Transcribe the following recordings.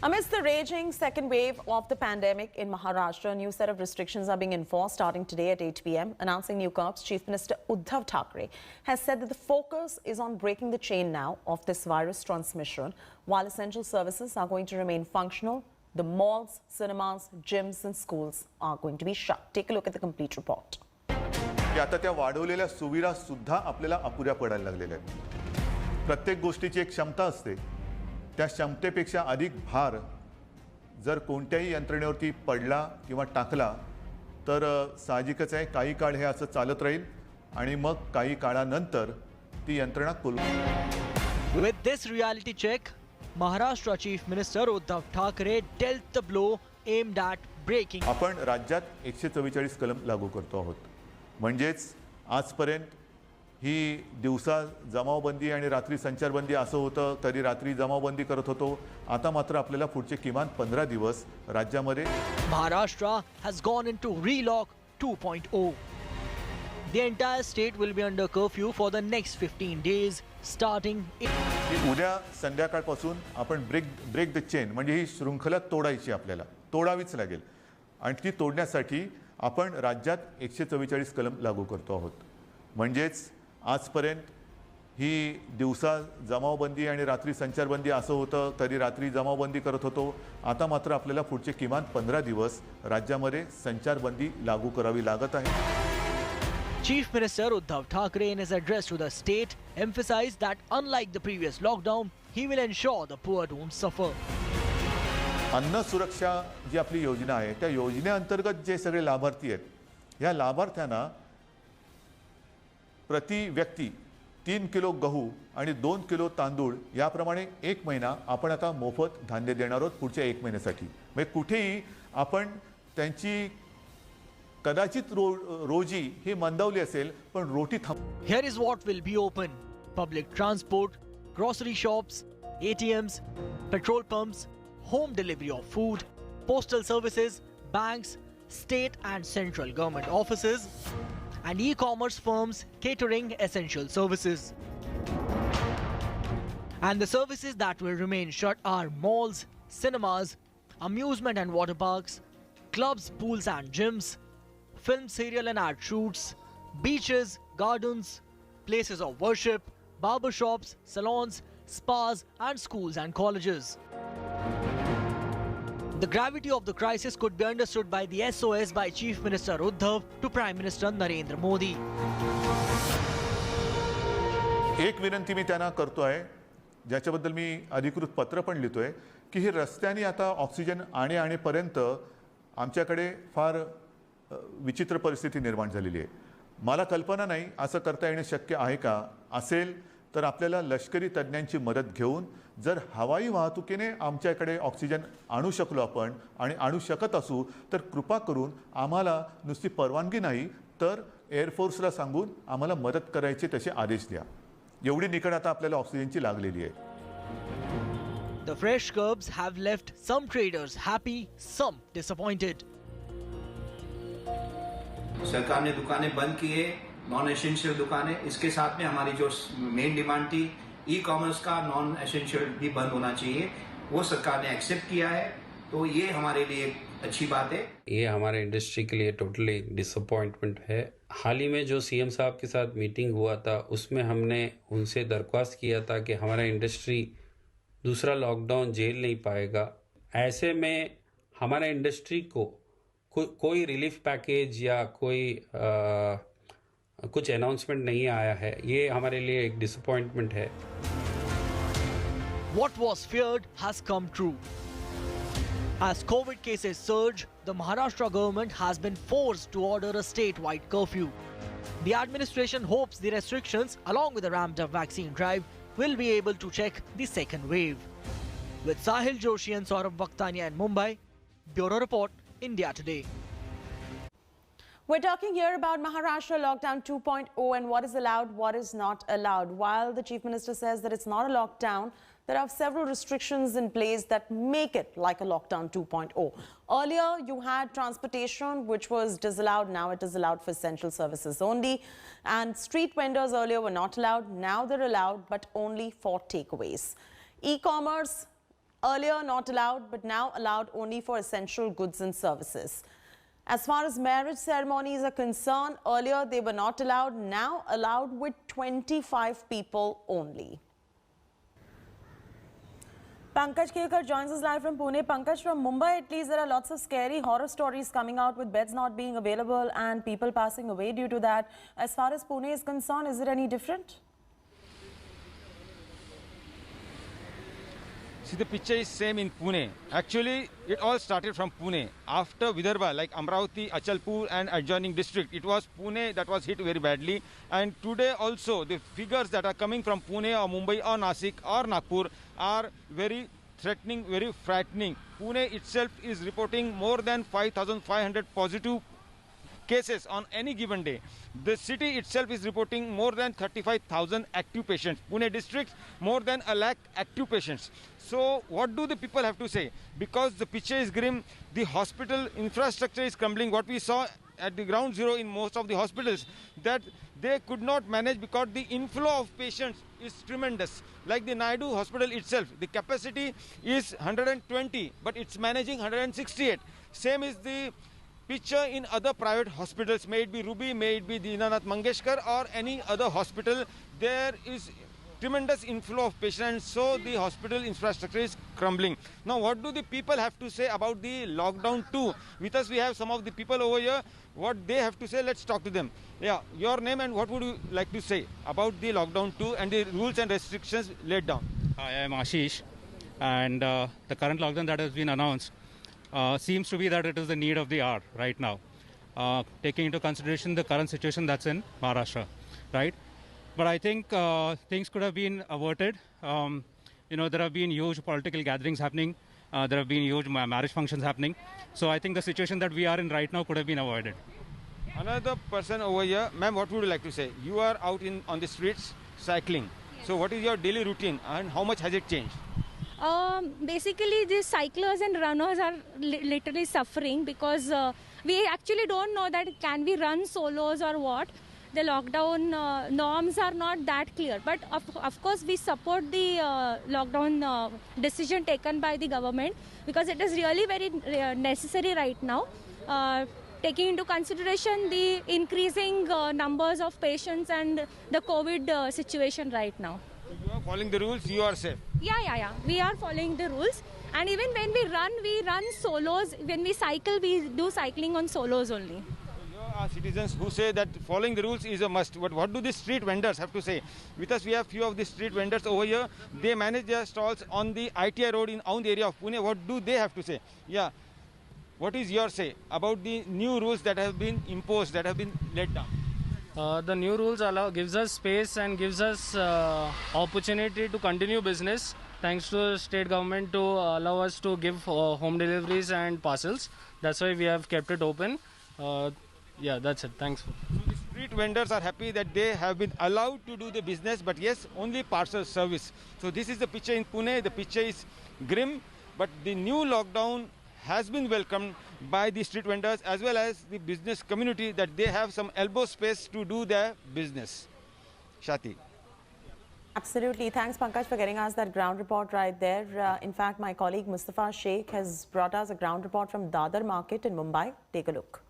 Amidst the raging second wave of the pandemic in Maharashtra, a new set of restrictions are being enforced starting today at 8 p.m. Announcing new curbs, Chief Minister Uddhav Thackeray has said that the focus is on breaking the chain now of this virus transmission. While essential services are going to remain functional, the malls, cinemas, gyms and schools are going to be shut. Take a look at the complete report. आता त्या वाढवलेल्या सुविधा सुद्धा आपल्याला अपुऱ्या पडायला लागलेल्या आहेत. प्रत्येक गोष्टीची एक क्षमता असते. त्या क्षमतेपेक्षा अधिक भार जर कोणत्याही यंत्रणेवरती पडला किंवा टाकला तर साहजिकच आहे काही काळ हे असं चालत राहील आणि मग काही काळानंतर ती यंत्रणा कोलमडेल. With this reality check, Maharashtra Chief Minister Uddhav Thackeray dealt the blow aimed at breaking. आपण राज्यात 144 कलम लागू करतो आहोत. म्हणजेच आजपर्यंत ही दिवसा जमावबंदी आणि रात्री संचारबंदी असं होतं. कधी रात्री जमावबंदी करत होतो. आता मात्र आपल्याला पुढचे किमान 15 दिवस राज्यामध्ये Maharashtra has gone into relock 2.0. The entire state will be under curfew for the next 15 days starting उद्या संध्याकाळपासून आपण ब्रेक द चेन म्हणजे ही शृंखला तोडायची आपल्याला तोडावीच लागेल आणि ती तोडण्यासाठी आपण राज्यात 144 कलम लागू करतो आहोत. म्हणजेच आजपर्यंत ही दिवसा जमावबंदी आणि रात्री संचारबंदी असं होतं. कधी रात्री जमावबंदी करत होतो. आता मात्र आपल्याला पुढचे किमान 15 दिवस राज्यामध्ये संचारबंदी लागू करावी लागत आहे. Chief Minister Uddhav Thackeray in his address to the state emphasized that unlike the previous lockdown, he will ensure the poor don't suffer. अन्न सुरक्षा जी आपली योजना आहे त्या योजनेअंतर्गत जे सगळे लाभार्थी आहेत या लाभार्थ्यांना प्रति व्यक्ती 3 किलो गहू आणि 2 किलो तांदूळ याप्रमाणे 1 महिना आपण आता मोफत धान्य देणार आहोत पुढच्या 1 महिन्यासाठी. म्हणजे कुठेही आपण त्यांची कदाचित रोजी ही मंदावली असेल पण रोटी Here is what will be open: public transport, grocery shops, ATMs, petrol pumps, home delivery of food, postal services, banks, state and central government offices, and e-commerce firms catering essential services. And the services that will remain shut are malls, cinemas, amusement and water parks, clubs, pools and gyms, film, serial and art shoots, beaches, gardens, places of worship, barber shops, salons, spas and schools and colleges. The gravity of the crisis could be understood by the SOS by Chief Minister Uddhav to Prime Minister Narendra Modi. एक विनंती मी त्यांना करतोय ज्याच्याबद्दल मी अधिकृत पत्र पण लिहितोय की ही रस्त्याने आता ऑक्सिजन आणेपर्यंत आमच्याकडे फार विचित्र परिस्थिती निर्माण झालेली आहे. मला कल्पना नाही असं करता येणं शक्य आहे का. असेल तर आपल्याला लष्करी तज्ञांची मदत घेऊन जर हवाई वाहतुकीने आमच्याकडे ऑक्सिजन आणू शकलो आपण आणि आणू शकत असू तर कृपा करून आम्हाला नुसती परवानगी नाही तर एअरफोर्सला सांगून आम्हाला मदत करायचे तसे आदेश द्या. एवढी निकड आता आपल्याला ऑक्सिजनची लागलेली आहे. The fresh curbs have left some traders happy, some disappointed. सरकार ने दुकानें बंद की है, नॉन एसेंशियल दुकानें. इसके साथ में हमारी जो मेन डिमांड थी ई कॉमर्स का नॉन एसेंशियल भी बंद होना चाहिए, वो सरकार ने एक्सेप्ट किया है. तो ये हमारे लिए एक अच्छी बात है. ये हमारे इंडस्ट्री के लिए टोटली डिसअपॉइंटमेंट है. हाल ही में जो सीएम साहब के साथ मीटिंग हुआ था उसमें हमने उनसे दरख्वास्त किया था कि हमारा इंडस्ट्री दूसरा लॉकडाउन झेल नहीं पाएगा. ऐसे में हमारा इंडस्ट्री को कोई रिलीफ पैकेज या कोई कुछ अनाउंसमेंट नहीं आया है. ये हमारे लिए एक डिसअपॉइंटमेंट है. What was feared has come true. As COVID cases surge, the Maharashtra government has been forced to order a statewide curfew. The administration hopes the restrictions, along with the ramped up vaccine drive, will be able to check the second wave. With Sahil Joshi and Saurabh Vakhtania in Mumbai, Bureau Report, India Today. We're talking here about Maharashtra lockdown 2.0 and what is allowed, what is not allowed. While the Chief Minister says that it's not a lockdown, there are several restrictions in place that make it like a lockdown 2.0. Earlier, you had transportation, which was disallowed. Now it is allowed for essential services only. And street vendors earlier were not allowed. Now they're allowed, but only for takeaways. E-commerce Earlier not allowed, but now allowed only for essential goods and services. As far as marriage ceremonies are concerned, earlier they were not allowed, now allowed with 25 people only. Pankaj Kelkar joins us live from Pune. Pankaj, from Mumbai at least, there are lots of scary horror stories coming out with beds not being available and people passing away due to that. As far as Pune is concerned, is it any different? See, the picture is same in Pune. Actually, it all started from Pune. After Vidarbha, like Amravati, Achalpur and adjoining district, it was Pune that was hit very badly. And today also, the figures that are coming from Pune or Mumbai or Nasik or Nagpur are very threatening, very frightening. Pune itself is reporting more than 5,500 positive cases on any given day. The city itself is reporting more than 35,000 active patients. Pune district, more than 1 lakh active patients. So what do the people have to say? Because the picture is grim, the hospital infrastructure is crumbling. What we saw at the ground zero in most of the hospitals, that they could not manage because the inflow of patients is tremendous. Like the Naidu hospital itself, the capacity is 120, but it's managing 168. Same is the picture in other private hospitals, may it be Ruby, may it be Dinanath Mangeshkar or any other hospital. There is tremendous inflow of patients, so the hospital infrastructure is crumbling. Now, what do the people have to say about the lockdown 2? With us, we have some of the people over here. What they have to say, let's talk to them. Yeah, your name and what would you like to say about the lockdown 2 and the rules and restrictions laid down? Hi, I am Ashish, and the current lockdown that has been announced seems to be that it is the need of the hour right now, taking into consideration the current situation that's in Maharashtra, right? But I think things could have been averted. There have been huge political gatherings happening. There have been huge marriage functions happening. So I think the situation that we are in right now could have been avoided. Another person over here, ma'am, what would you like to say? You are out on the streets cycling. Yes. So what is your daily routine and how much has it changed? Basically, these cyclers and runners are literally suffering because we actually don't know that can we run solos or what. The lockdown norms are not that clear. But of course, we support the lockdown decision taken by the government because it is really very necessary right now, taking into consideration the increasing numbers of patients and the COVID situation right now. So you are following the rules, you are safe? Yeah. We are following the rules. And even when we run solos. When we cycle, we do cycling on solos only. Are citizens who say that following the rules is a must. But what do the street vendors have to say? With us, we have few of the street vendors over here. They manage their stalls on the ITI road on the area of Pune. What do they have to say? Yeah. What is your say about the new rules that have been imposed, that have been laid down? The new rules gives us space and gives us opportunity to continue business. Thanks to the state government to allow us to give home deliveries and parcels. That's why we have kept it open. Yeah, that's it. Thanks. So the street vendors are happy that they have been allowed to do the business, but yes, only parcel service. So this is the picture in Pune. The picture is grim, but the new lockdown has been welcomed by the street vendors as well as the business community, that they have some elbow space to do their business. Shati. Absolutely. Thanks, Pankaj, for getting us that ground report right there. In fact, my colleague Mustafa Sheikh has brought us a ground report from Dadar Market in Mumbai. Take a look.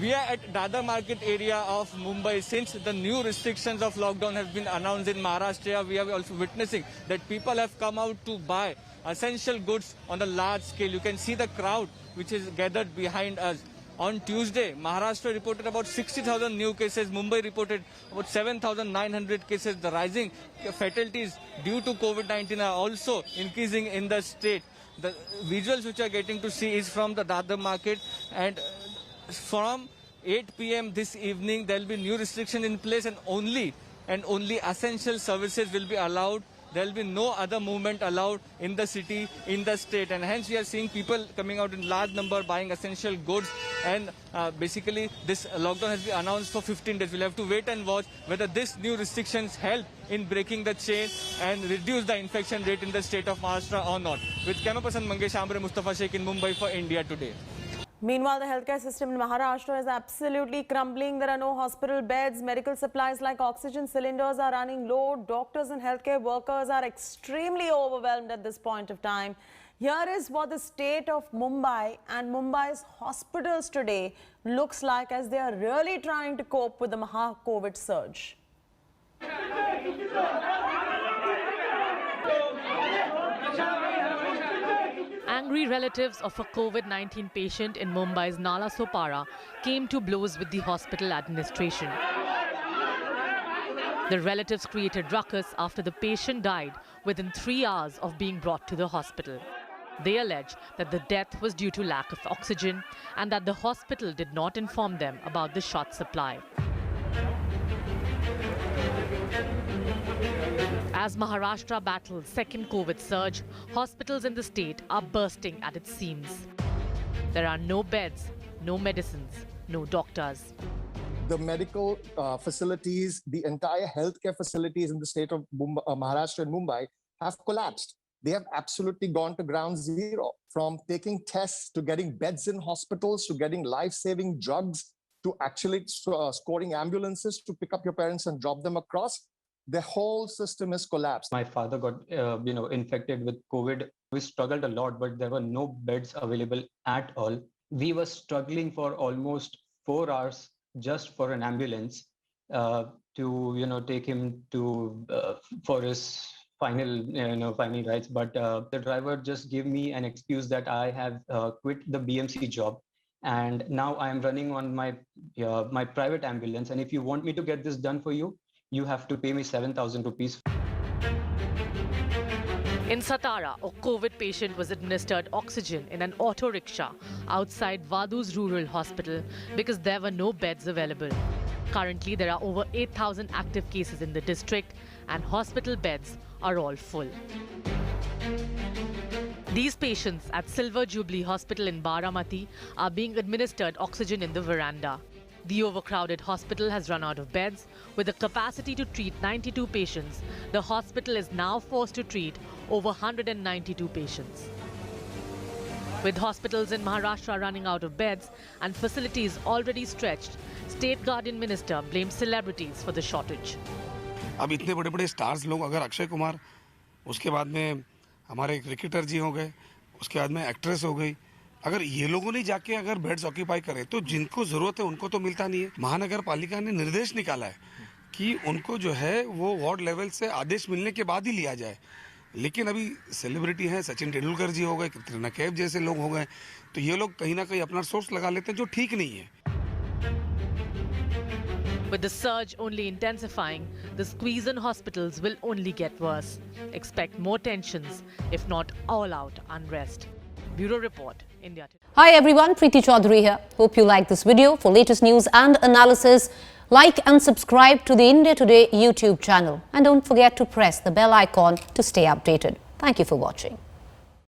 We are at Dadar Market area of Mumbai. Since the new restrictions of lockdown have been announced in Maharashtra, we are also witnessing that people have come out to buy essential goods on a large scale. You can see the crowd which is gathered behind us. On Tuesday, Maharashtra reported about 60,000 new cases. Mumbai reported about 7,900 cases. The rising fatalities due to COVID-19 are also increasing in the state. The visuals which are getting to see is from the Dadar Market, and from 8 p.m. this evening, there will be new restriction in place, and only essential services will be allowed. There will be no other movement allowed in the city, in the state, and hence we are seeing people coming out in large number buying essential goods. And basically, this lockdown has been announced for 15 days. We'll have to wait and watch whether this new restrictions help in breaking the chain and reduce the infection rate in the state of Maharashtra or not. With camera person Mangesh Ambre, Mustafa Sheikh in Mumbai for India Today. Meanwhile, the healthcare system in Maharashtra is absolutely crumbling. There are no hospital beds. Medical supplies like oxygen cylinders are running low. Doctors and healthcare workers are extremely overwhelmed at this point of time. Here is what the state of Mumbai and Mumbai's hospitals today looks like as they are really trying to cope with the Maha-COVID surge. Angry relatives of a COVID-19 patient in Mumbai's Nala Sopara came to blows with the hospital administration. The relatives created ruckus after the patient died within 3 hours of being brought to the hospital. They allege that the death was due to lack of oxygen and that the hospital did not inform them about the short supply. As Maharashtra battles second COVID surge, hospitals in the state are bursting at its seams. There are no beds, no medicines, no doctors. The medical facilities, the entire healthcare facilities in the state of Maharashtra and Mumbai have collapsed. They have absolutely gone to ground zero, from taking tests to getting beds in hospitals to getting life-saving drugs to actually scoring ambulances to pick up your parents and drop them across. The whole system is collapsed. My father got infected with COVID. We struggled a lot, but there were no beds available at all. We were struggling for almost 4 hours just for an ambulance to take him to for his final rides. But the driver just gave me an excuse that I have quit the BMC job, and now I am running on my my private ambulance. And if you want me to get this done for you, you have to pay me 7,000 rupees. In Satara, a COVID patient was administered oxygen in an auto rickshaw outside Vadu's rural hospital because there were no beds available. Currently, there are over 8,000 active cases in the district and hospital beds are all full. These patients at Silver Jubilee Hospital in Baramati are being administered oxygen in the veranda. The overcrowded hospital has run out of beds. With a capacity to treat 92 patients, the hospital is now forced to treat over 192 patients. With hospitals in Maharashtra running out of beds and facilities already stretched, State Guardian Minister blames celebrities for the shortage. अब इतने बड़े-बड़े stars लोग, अगर अक्षय कुमार, उसके बाद में हमारे cricketer जी हो गए, उसके बाद में एक्ट्रेस हो गई, अगर ये लोगों ने जाके अगर बेड्स ऑक्यूपाई करे तो जिनको जरूरत है उनको तो मिलता नहीं है। महानगर पालिका ने निर्देश निकाला है कि उनको जो है वो वार्ड लेवल से आदेश मिलने के बाद ही लिया जाए, लेकिन अभी सेलिब्रिटी हैं, सचिन तेंदुलकर जी हो गए, कैटरीना कैफ जैसे लोग हो गए, तो ये लोग कहीं ना कहीं अपना सोर्स लगा लेते हैं जो ठीक नहीं है। With the surge only intensifying, the squeeze on hospitals will only get worse. Expect more tensions, if not all-out unrest. Bureau Report, India Today. Hi everyone, Preeti Chaudhary here. Hope you like this video. For latest news and analysis, like and subscribe to the India Today YouTube channel. And don't forget to press the bell icon to stay updated. Thank you for watching.